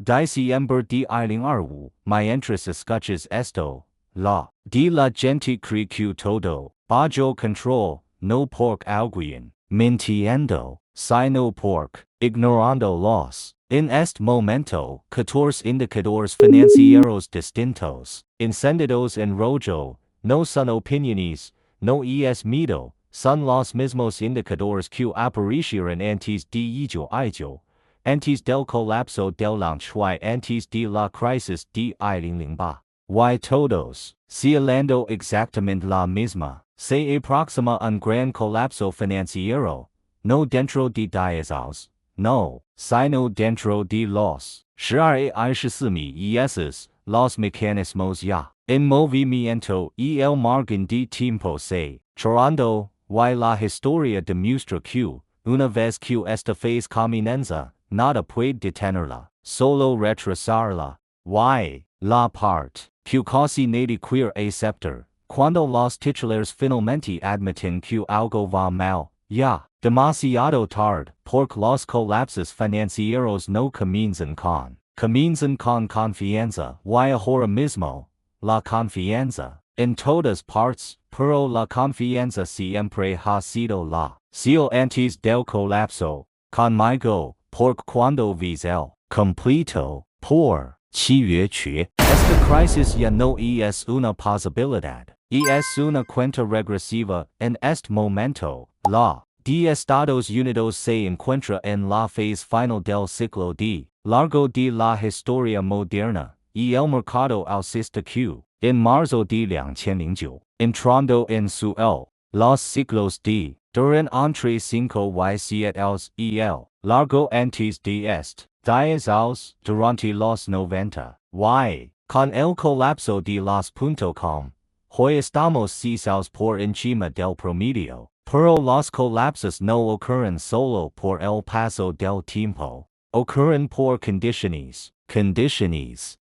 Diciembre de 2025, my interest escuches esto, de la gente cree que todo, bajo control, no porque alguien, mintiendo, sino porque, ignorando los, en este momento, 14 indicadores financieros distintos, encendidos en rojo, no son opiniones, no es miedo, son los mismos indicadores que aparecieron antes de ello, antes del colapso del y antes de la crisis de 2005. Y todos, siendo exactamente la misma, se aproxima un gran colapso financiero, no dentro de 10 años, no, sino dentro de los 12 meses, los mecanismos ya, en movimiento y el margen de tiempo se, chorando, y la historia demuestra que, una vez que esta fase comienza, nada puede detenerla, solo retrasarla, y, la parte, que casi nadie quiere aceptar, cuando los titulares finalmente admiten que algo va mal, ya, demasiado tarde, porque los colapsos financieros no comienzan con confianza, y ahora mismo, la confianza, en todas partes, pero la confianza siempre ha sido la, seal antes del colapso, conmigo, porque cuando ves el, completo, por, 7月 esta crisis ya no es una posibilidad, es una cuenta regresiva, en este momento, la, de Estados Unidos se encuentra en la fase final del ciclo de, largo de la historia moderna, y el mercado alcista que, en marzo de 2009, entrando en su los ciclos de, duran entre 5 y 7 años y el, largo antes de 10 años, durante los 90, y, con el colapso de los .com, hoy estamos cesados por encima del promedio, pero los colapsos no ocurren solo por el paso del tiempo, ocurren por condiciones,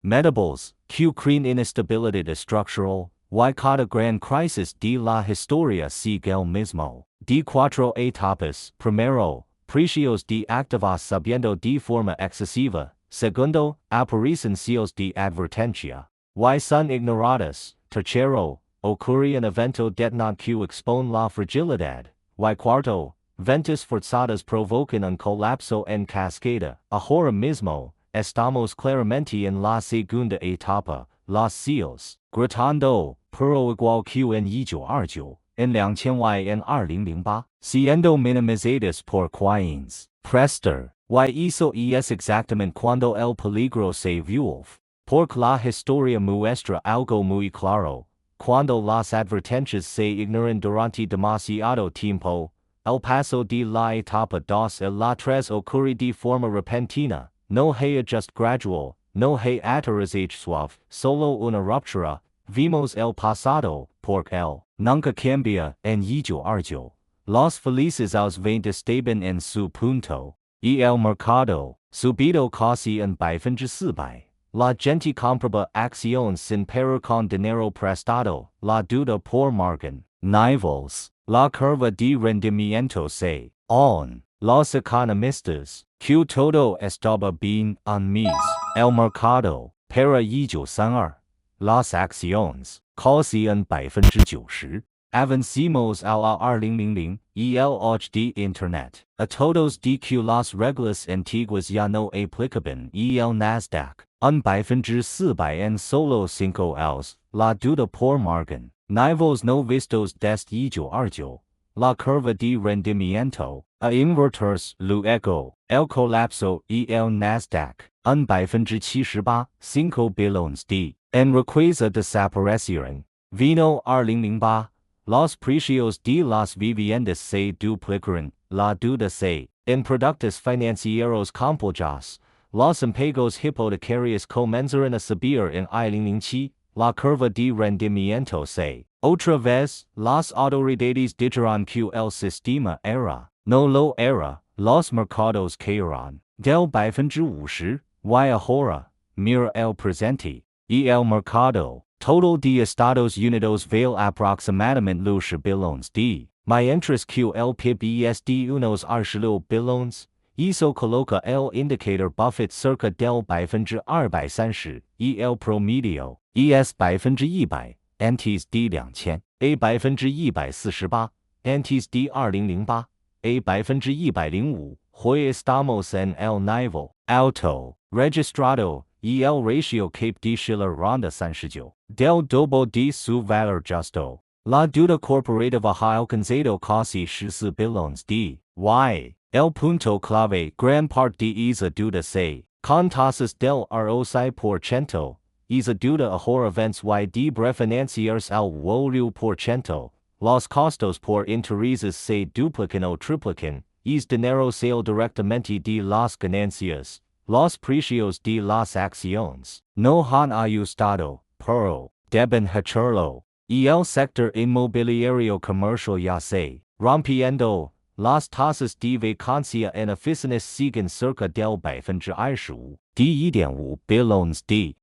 metables, que crean inestabilidad estructural, y cada gran crisis de la historia sigue el mismo, de 4 etapas, primero, precios de activos subiendo de forma excesiva, segundo, aparecen seals de advertencia, y son ignoradas, tercero, ocurre un evento detonante que expone la fragilidad, y cuarto, ventas forzadas provocan un colapso en cascada, ahora mismo, estamos claramente en la segunda etapa, los seals, gritando, pero igual que en 1929, en 2000 y en 2008, siendo minimizadas por quienes, prester, y eso es exactamente cuando el peligro se vuelve, porque la historia muestra algo muy claro, cuando las advertencias se ignoran durante demasiado tiempo, el paso de la etapa 2 a la 3 ocurre de forma repentina, no hay ajuste gradual, no hay aterrizaje suave, solo una ruptura, vimos el pasado, porque él, nunca cambia, en 1929, los felices aos 20 estaban en su punto, y el mercado, subido casi un 400%. La gente compraba acciones sin parar con dinero prestado, la duda por margen, niveles, la curva de rendimiento se, on, los economistas, que todo estaba bien un mes, el mercado, para 1932, las acciones, casi un 90%, avancemos a la 2000, y el 8 de Internet, a todos de que las reglas antiguas ya no aplicaban y el Nasdaq, un 400% en solo 5 años, la duda por margen, niveles no vistos desde 1929, la curva de rendimiento, a inverters luego, el colapso y el Nasdaq, un 78%, 5 billones de, en riqueza desaparecieron, vino 2005, los precios de las viviendas se duplicaron, la duda se, en productos financieros complicados, los impagos hipotecarios comenzaron a subir en 2007, la curva de rendimiento se, otra vez, las autoridades dijeron que el sistema era, no lo era, los mercados cayeron, del 50%, y ahora, mira el presente, y el mercado, total de Estados Unidos vale aproximadamente los billones de, mientras que el PIB es de unos 22 billones, ISO coloca L indicator Buffett circa del 230 EL promedio ES 100 NTS D 2000 A 148 NTS D 2008 A 105 Hoy estamos en el nivel alto registrado y el ratio Cape D Schiller ronda 39 del doble de su valor justo. La deuda corporativa ha alcanzado casi 14 billones de Y. El punto clave, gran parte de esa deuda se, con tasas del ROC%, esa deuda ahora vence y de refinanciarse al 8%, los costos por intereses se duplican o triplican, es dinero sale directamente de las ganancias, los precios de las acciones, no han ajustado, pero, deben hacerlo, y el sector inmobiliario comercial ya se, rompiendo. Las tasas de vacancia en oficinas siguen cerca del 25 de 1.5 billones de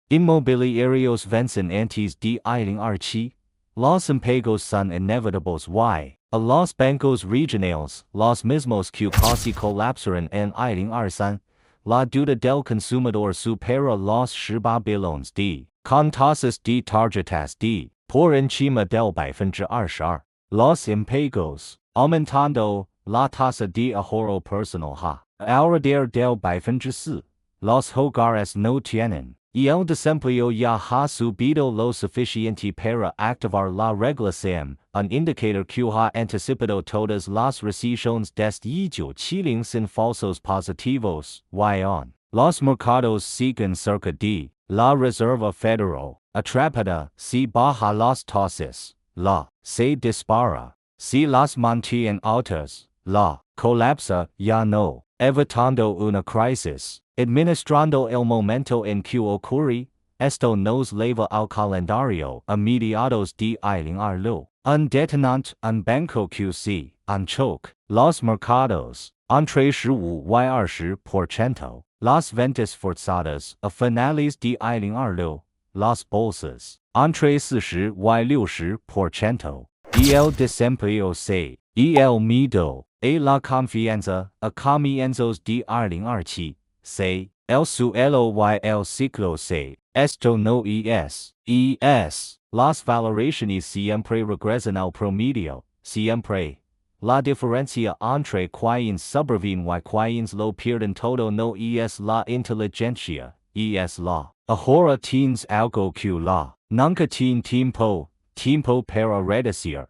inmobiliarios vencen antes de 2027. Los impagos son inevitables y, a los bancos regionales, los mismos que casi colapsaron en 2023, la deuda del consumidor supera los 15 billones de, con tasas de tarjetas de, por encima del 22%. Los impagos, aumentando, la tasa de ahorro personal ha, alrededor del 4%, los hogares no tienen, y el desempleo ya ha subido lo suficiente para activar la regla SAM, un indicador que ha anticipado todas las recesiones desde 1970 sin falsos positivos, y on. Los mercados siguen cerca de, la Reserva Federal, atrapada, si baja las tasas, la, se dispara. Si las mantienen altas, la colapsa ya no, evitando una crisis, administrando el momento en que ocurre, esto nos lleva al calendario a mediados de 2020, un detonante, un banco que se, un choque, los mercados, entre 15 y 20%, las ventas forzadas a finales de 2020, las bolsas, entre 40 y 60%. Y el desempleo se, y el miedo, y la confianza, a comienzos de 2027, se, el suelo y el ciclo se, esto no es, las valoraciones siempre regresan al promedio, siempre. La diferencia entre quienes sobreviven y quienes lo pierden todo no es la inteligencia, es la. Ahora tienes algo que la, nunca tiene tiempo para reducir.